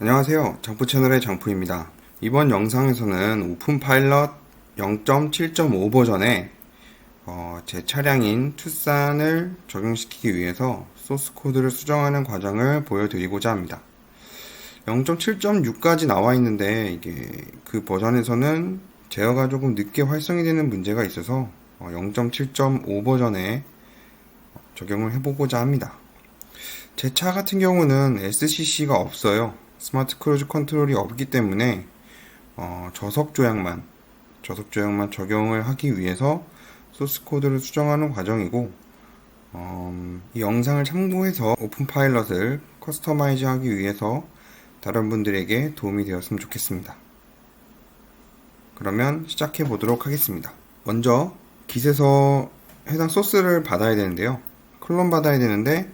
안녕하세요. 장프 채널의 장프입니다. 이번 영상에서는 오픈 파일럿 0.7.5 버전에 제 차량인 투싼을 적용시키기 위해서 소스 코드를 수정하는 과정을 보여드리고자 합니다. 0.7.6까지 나와 있는데 이게 그 버전에서는 제어가 조금 늦게 활성이 되는 문제가 있어서 0.7.5 버전에 적용을 해보고자 합니다. 제 차 같은 경우는 SCC가 없어요. 스마트 크루즈 컨트롤이 없기 때문에 저속 조향만 적용을 하기 위해서 소스 코드를 수정하는 과정이고, 이 영상을 참고해서 오픈 파일럿을 커스터마이즈 하기 위해서 다른 분들에게 도움이 되었으면 좋겠습니다. 그러면 시작해 보도록 하겠습니다. 먼저 깃에서 해당 소스를 받아야 되는데요. 클론 받아야 되는데,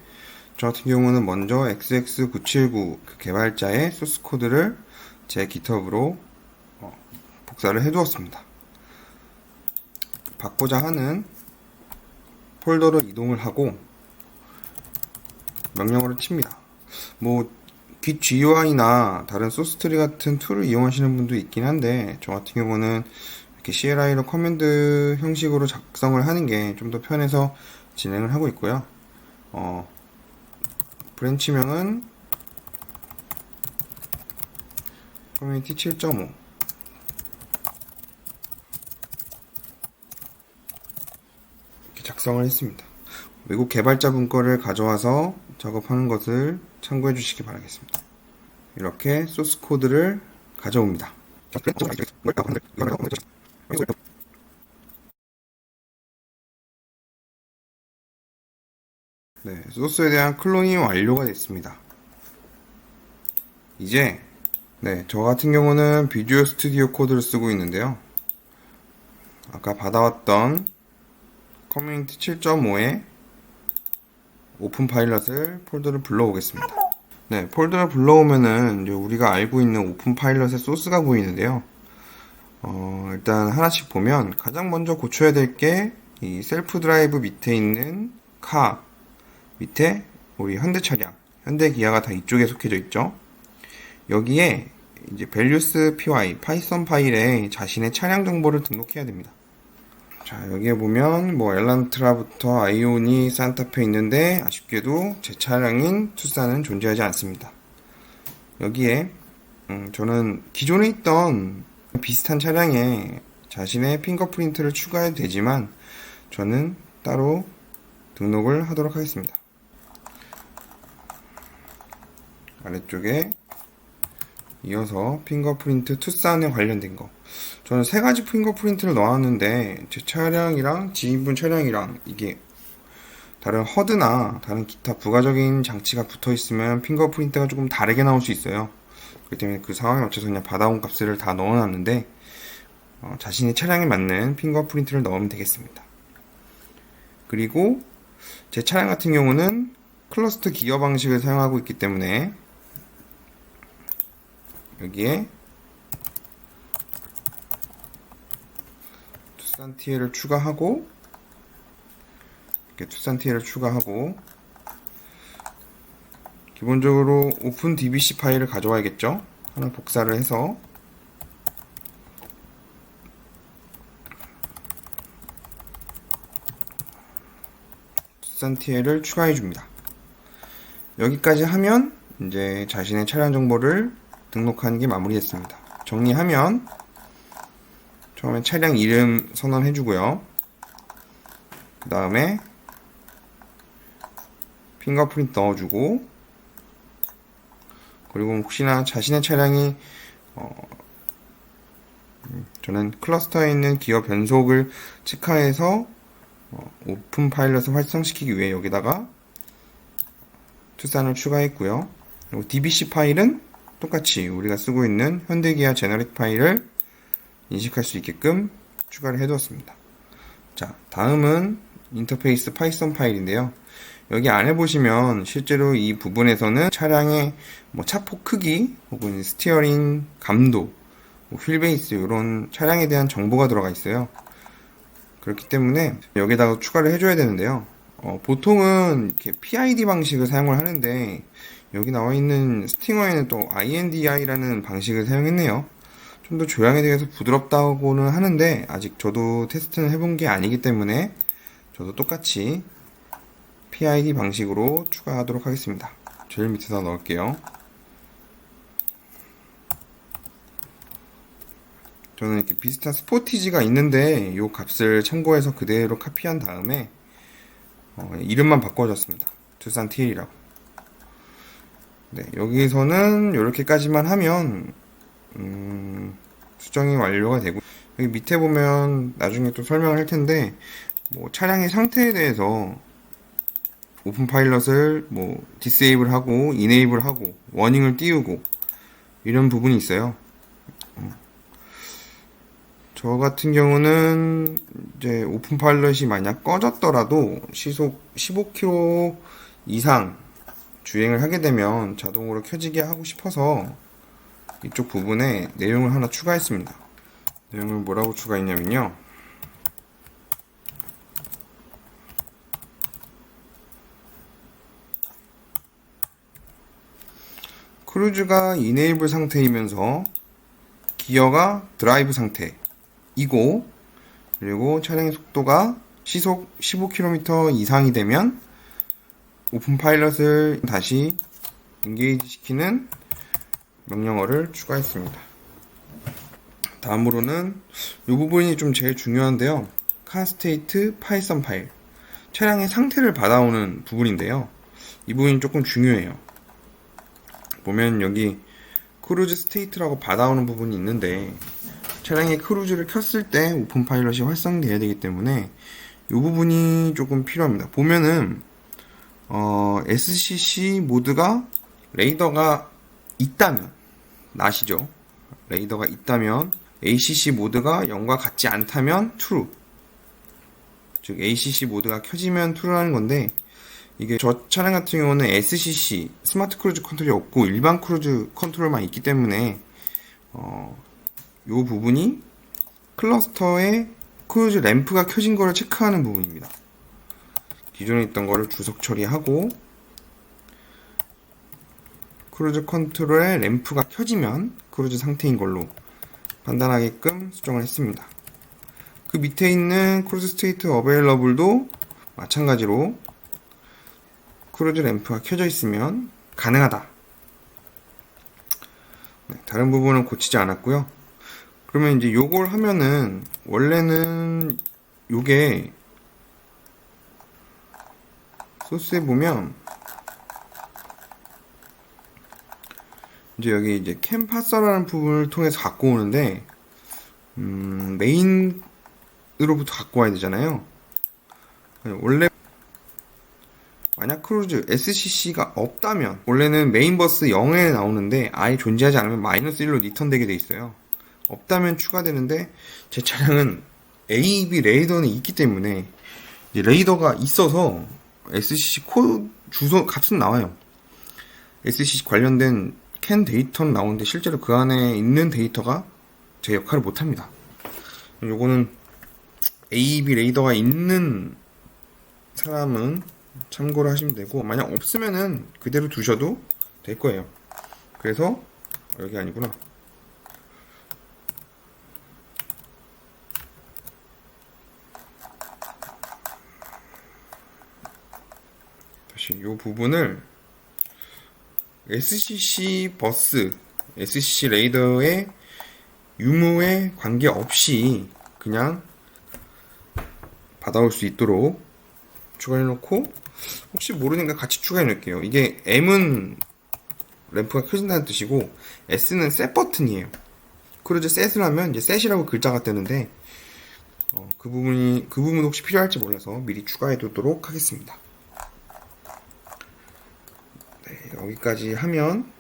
저 같은 경우는 먼저 XX979 그 개발자의 소스 코드를 제 깃허브로 복사를 해두었습니다. 받고자 하는 폴더로 이동을 하고 명령어를 칩니다. 깃 GUI나 다른 소스트리 같은 툴을 이용하시는 분도 있긴 한데, 저 같은 경우는 이렇게 CLI로 커맨드 형식으로 작성을 하는 게 좀 더 편해서 진행을 하고 있고요. 브랜치명은 커뮤니티 7.5 이렇게 작성을 했습니다. 외국 개발자분 거를 가져와서 작업하는 것을 참고해 주시기 바라겠습니다. 이렇게 소스 코드를 가져옵니다. 네, 소스에 대한 클론이 완료가 됐습니다. 이제 저 같은 경우는 비주얼 스튜디오 코드를 쓰고 있는데요. 아까 받아왔던 커뮤니티 7.5에 오픈 파일럿을 폴더를 불러오겠습니다. 네, 폴더를 불러오면은 이제 우리가 알고 있는 오픈 파일럿의 소스가 보이는데요. 일단 하나씩 보면 가장 먼저 고쳐야 될 게 이 셀프 드라이브 밑에 있는 카 밑에 우리 현대 차량, 현대 기아가 다 이쪽에 속해져 있죠. 여기에 이제 values py 파이썬 파일에 자신의 차량 정보를 등록해야 됩니다. 자, 여기에 보면 엘란트라부터 아이오니, 산타페 있는데 아쉽게도 제 차량인 투싼은 존재하지 않습니다. 여기에 저는 기존에 있던 비슷한 차량에 자신의 핑거프린트를 추가해도 되지만 저는 따로 등록을 하도록 하겠습니다. 아래쪽에 이어서 핑거프린트 투싼에 관련된 거, 저는 세 가지 핑거프린트를 넣었는데 제 차량이랑 지인분 차량이랑 이게 다른 허드나 다른 기타 부가적인 장치가 붙어 있으면 핑거프린트가 조금 다르게 나올 수 있어요. 그렇기 때문에 그 상황에 맞춰서 그냥 받아온 값을 다 넣어놨는데 자신의 차량에 맞는 핑거프린트를 넣으면 되겠습니다. 그리고 제 차량 같은 경우는 클러스터 기어 방식을 사용하고 있기 때문에 여기에 투싼 TL을 추가하고, 이렇게 투싼 TL을 추가하고, 기본적으로 오픈 DBC 파일을 가져와야겠죠. 하나 복사를 해서 투싼 TL을 추가해 줍니다. 여기까지 하면 이제 자신의 차량 정보를 등록하는 게 마무리됐습니다. 정리하면 처음에 차량 이름 선언해 주고요. 그 다음에 핑거프린트 넣어주고, 그리고 혹시나 자신의 차량이 저는 클러스터에 있는 기어 변속을 체크해서 오픈 파일럿을 활성시키기 위해 여기다가 투싼을 추가했고요. 그리고 DBC 파일은 똑같이 우리가 쓰고 있는 현대기아 제너릭 파일을 인식할 수 있게끔 추가를 해두었습니다. 자, 다음은 인터페이스 파이썬 파일인데요. 여기 안에 보시면 실제로 이 부분에서는 차량의 차폭 크기 혹은 스티어링 감도, 휠베이스 이런 차량에 대한 정보가 들어가 있어요. 그렇기 때문에 여기다가 추가를 해줘야 되는데요. 보통은 이렇게 PID 방식을 사용을 하는데 여기 나와 있는 스팅어에는 또 INDI라는 방식을 사용했네요. 좀 더 조향에 대해서 부드럽다고는 하는데 아직 저도 테스트는 해본 게 아니기 때문에 저도 똑같이 PID 방식으로 추가하도록 하겠습니다. 제일 밑에다 넣을게요. 저는 이렇게 비슷한 스포티지가 있는데 이 값을 참고해서 그대로 카피한 다음에 이름만 바꿔줬습니다. 두산 TL이라고. 네, 여기서는 이렇게까지만 하면 수정이 완료가 되고, 여기 밑에 보면 나중에 또 설명을 할 텐데 뭐 차량의 상태에 대해서 오픈 파일럿을 뭐 디세이블 하고 이네이블 하고 워닝을 띄우고 이런 부분이 있어요. 저 같은 경우는 이제 오픈 파일럿이 만약 꺼졌더라도 시속 15km 이상 주행을 하게 되면 자동으로 켜지게 하고 싶어서 이쪽 부분에 내용을 하나 추가했습니다. 내용을 뭐라고 추가했냐면요. 크루즈가 이네이블 상태이면서 기어가 드라이브 상태이고, 그리고 차량의 속도가 시속 15km 이상이 되면 오픈 파일럿을 다시 인게이지 시키는 명령어를 추가했습니다. 다음으로는 이 부분이 좀 제일 중요한데요. 카스테이트 파이썬 파일, 차량의 상태를 받아오는 부분인데요. 이 부분이 조금 중요해요. 보면 여기 크루즈 스테이트라고 받아오는 부분이 있는데 차량의 크루즈를 켰을 때 오픈 파일럿이 활성돼야 되기 때문에 이 부분이 조금 필요합니다. 보면은 SCC 모드가 레이더가 있다면 낫이죠. 레이더가 있다면 ACC 모드가 0과 같지 않다면 true. 즉 ACC 모드가 켜지면 true라는 건데, 이게 저 차량 같은 경우는 SCC 스마트 크루즈 컨트롤이 없고 일반 크루즈 컨트롤만 있기 때문에 요 부분이 클러스터에 크루즈 램프가 켜진 거를 체크하는 부분입니다. 기존에 있던 거를 주석 처리하고 크루즈 컨트롤에 램프가 켜지면 크루즈 상태인 걸로 판단하게끔 수정을 했습니다. 그 밑에 있는 크루즈 스테이트 어베일러블도 마찬가지로 크루즈 램프가 켜져 있으면 가능하다. 네, 다른 부분은 고치지 않았고요. 그러면 이제 요걸 하면은 원래는 요게 소스에 보면 이제 여기 이제 캠파서라는 부분을 통해서 갖고 오는데 메인으로부터 갖고 와야 되잖아요. 원래 만약 크루즈 SCC가 없다면 원래는 메인 버스 0에 나오는데 아예 존재하지 않으면 마이너스 1로 리턴 되게 돼 있어요. 없다면 추가되는데 제 차량은 AB 레이더는 있기 때문에 이제 레이더가 있어서 SCC 코드 주소 값은 나와요. SCC 관련된 캔 데이터는 나오는데 실제로 그 안에 있는 데이터가 제 역할을 못합니다. 요거는 AB 레이더가 있는 사람은 참고를 하시면 되고, 만약 없으면은 그대로 두셔도 될 거예요. 그래서 여기 아니구나. 다시 이 부분을 SCC 버스, SCC 레이더의 유무에 관계없이 그냥 받아올 수 있도록 추가해 놓고, 혹시 모르니까 같이 추가해 놓을게요. 이게 M은 램프가 켜진다는 뜻이고 S는 셋 버튼이에요. 크루즈 셋을 하면 이제 셋이라고 글자가 뜨는데 그 부분 혹시 필요할지 몰라서 미리 추가해 두도록 하겠습니다. 네, 여기까지 하면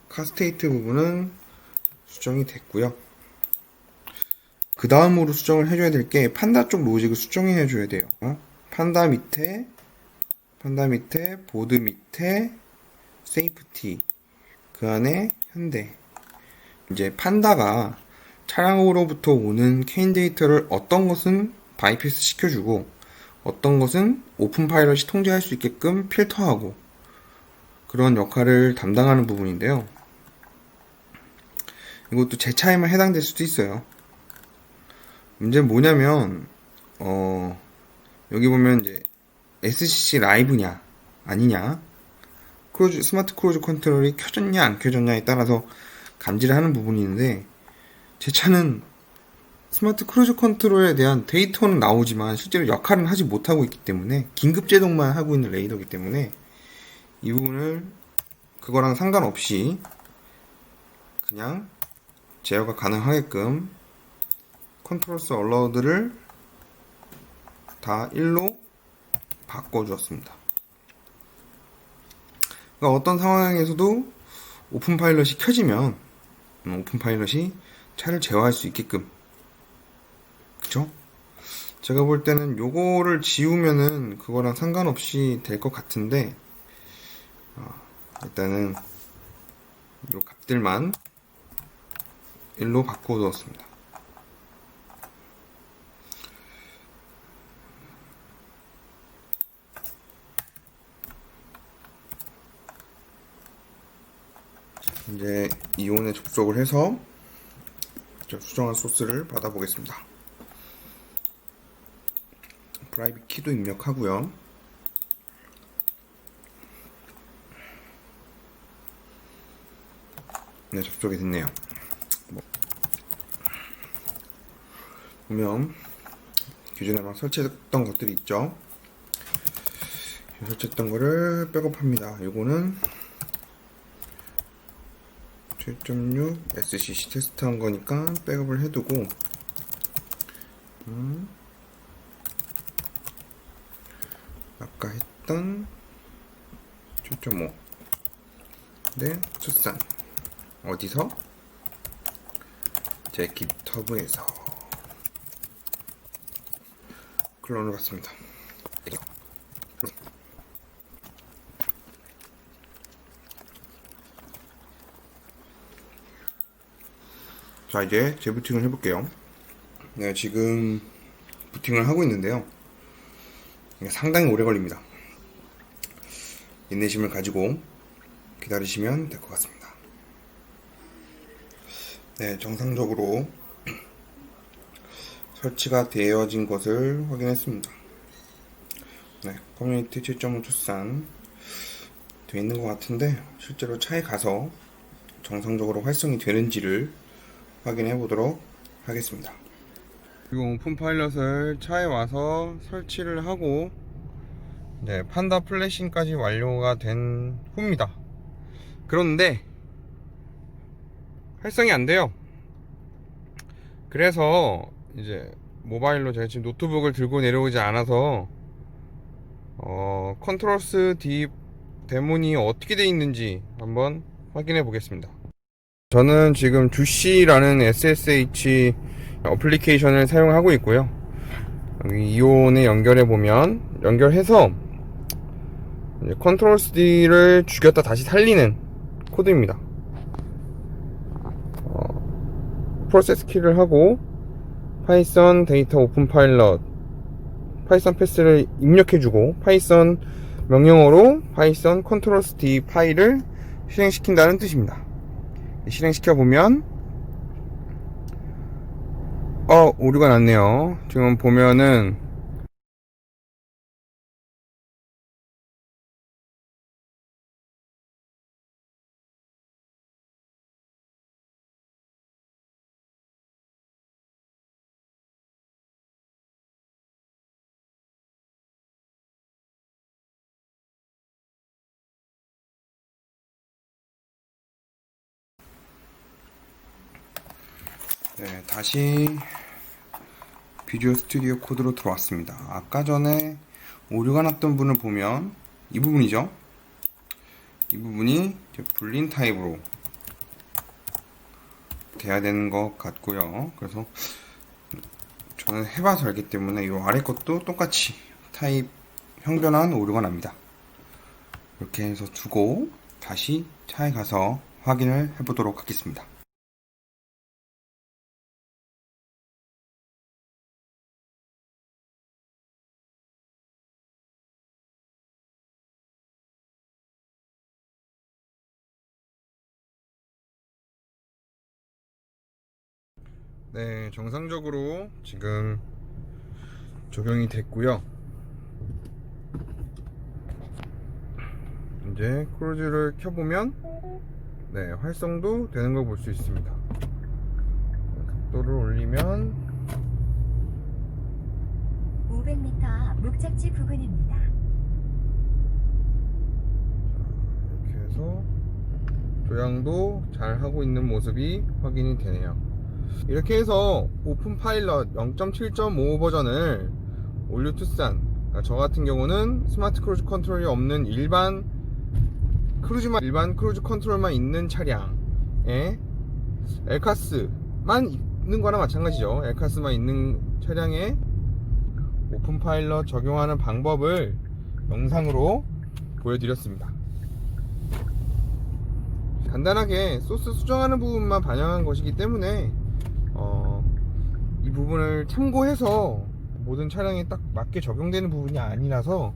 카스테이트 부분은 수정이 됐고요. 그 다음으로 수정을 해줘야 될 게 판다 쪽 로직을 수정해 줘야 돼요. 판다 밑에 보드 밑에 세이프티, 그 안에 현대. 이제 판다가 차량으로부터 오는 케인 데이터를 어떤 것은 바이패스 시켜주고 어떤 것은 오픈 파일럿이 통제할 수 있게끔 필터하고 그런 역할을 담당하는 부분인데요. 이것도 제 차에만 해당될 수도 있어요. 문제는 뭐냐면 여기 보면 이제 SCC 라이브냐 아니냐, 스마트 크루즈 컨트롤이 켜졌냐 안 켜졌냐에 따라서 감지를 하는 부분이 있는데, 제 차는 스마트 크루즈 컨트롤에 대한 데이터는 나오지만 실제로 역할은 하지 못하고 있기 때문에, 긴급 제동만 하고 있는 레이더이기 때문에 이 부분을 그거랑 상관없이 그냥 제어가 가능하게끔 컨트롤스 얼러드를 다 1로 바꿔주었습니다. 그러니까 어떤 상황에서도 오픈 파일럿이 켜지면 오픈 파일럿이 차를 제어할 수 있게끔, 그쵸? 제가 볼 때는 요거를 지우면은 그거랑 상관없이 될 것 같은데, 일단은 요 값들만 1로 바꿔두었습니다. 이제 이온에 접속을 해서 수정한 소스를 받아보겠습니다. 프라이빗 키도 입력하고요. 네, 접속이 됐네요. 보면 기존에 막 설치했던 것들이 있죠. 설치했던 거를 백업합니다. 요거는 7.6 SCC 테스트한 거니까 백업을 해두고, 아까 했던 7.5 네, 투싼 어디서? 제 깃허브에서 클론을 받습니다. 자, 이제 재부팅을 해볼게요. 네, 지금 부팅을 하고 있는데요. 상당히 오래 걸립니다. 인내심을 가지고 기다리시면 될 것 같습니다. 네, 정상적으로 설치가 되어진 것을 확인했습니다. 네, 커뮤니티 7.5 투싼 되어 있는 것 같은데, 실제로 차에 가서 정상적으로 활성이 되는지를 확인해 보도록 하겠습니다. 지금 오픈 파일럿을 차에 와서 설치를 하고, 네, 판다 플래싱까지 완료가 된 후입니다. 그런데 활성이 안 돼요. 그래서 이제 모바일로, 제가 지금 노트북을 들고 내려오지 않아서 컨트롤스 D 데몬이 어떻게 되어 있는지 한번 확인해 보겠습니다. 저는 지금 주시라는 SSH 어플리케이션을 사용하고 있고요. 여기 이온에 연결해 보면, 연결해서 컨트롤스 D를 죽였다 다시 살리는 코드입니다. 프로세스 키를 하고 파이썬 데이터 오픈 파일럿 파이썬 패스를 입력해주고, 파이썬 명령어로 파이썬 컨트롤스 D 파일을 실행시킨다는 뜻입니다. 실행시켜보면 오류가 났네요. 지금 보면은 네, 다시 비주얼 스튜디오 코드로 들어왔습니다. 아까 전에 오류가 났던 분을 보면 이 부분이죠. 이 부분이 불린 타입으로 돼야 되는 것 같고요. 그래서 저는 해봐서 알기 때문에 이 아래 것도 똑같이 타입 형변한 오류가 납니다. 이렇게 해서 두고 다시 차에 가서 확인을 해보도록 하겠습니다. 네, 정상적으로 지금 적용이 됐고요. 이제 크루즈를 켜보면 네, 활성도 되는 걸 볼 수 있습니다. 속도를 올리면 500m 앞 목적지 부근입니다. 이렇게 해서 조향도 잘 하고 있는 모습이 확인이 되네요. 이렇게 해서 오픈 파일럿 0.7.5 버전을 올류 투싼, 그러니까 저 같은 경우는 스마트 크루즈 컨트롤이 없는 일반 크루즈 컨트롤만 있는 차량에 엘카스만 있는 거나 마찬가지죠. 엘카스만 있는 차량에 오픈 파일럿 적용하는 방법을 영상으로 보여드렸습니다. 간단하게 소스 수정하는 부분만 반영한 것이기 때문에 이 부분을 참고해서 모든 차량에 딱 맞게 적용되는 부분이 아니라서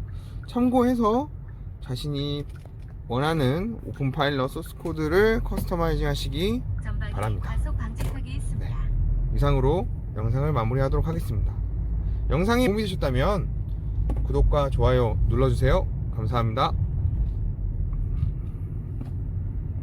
참고해서 자신이 원하는 오픈 파일럿 소스 코드를 커스터마이징 하시기 바랍니다. 과속 방지턱이 있습니다. 네. 이상으로 영상을 마무리하도록 하겠습니다. 영상이 도움이 되셨다면 구독과 좋아요 눌러주세요. 감사합니다.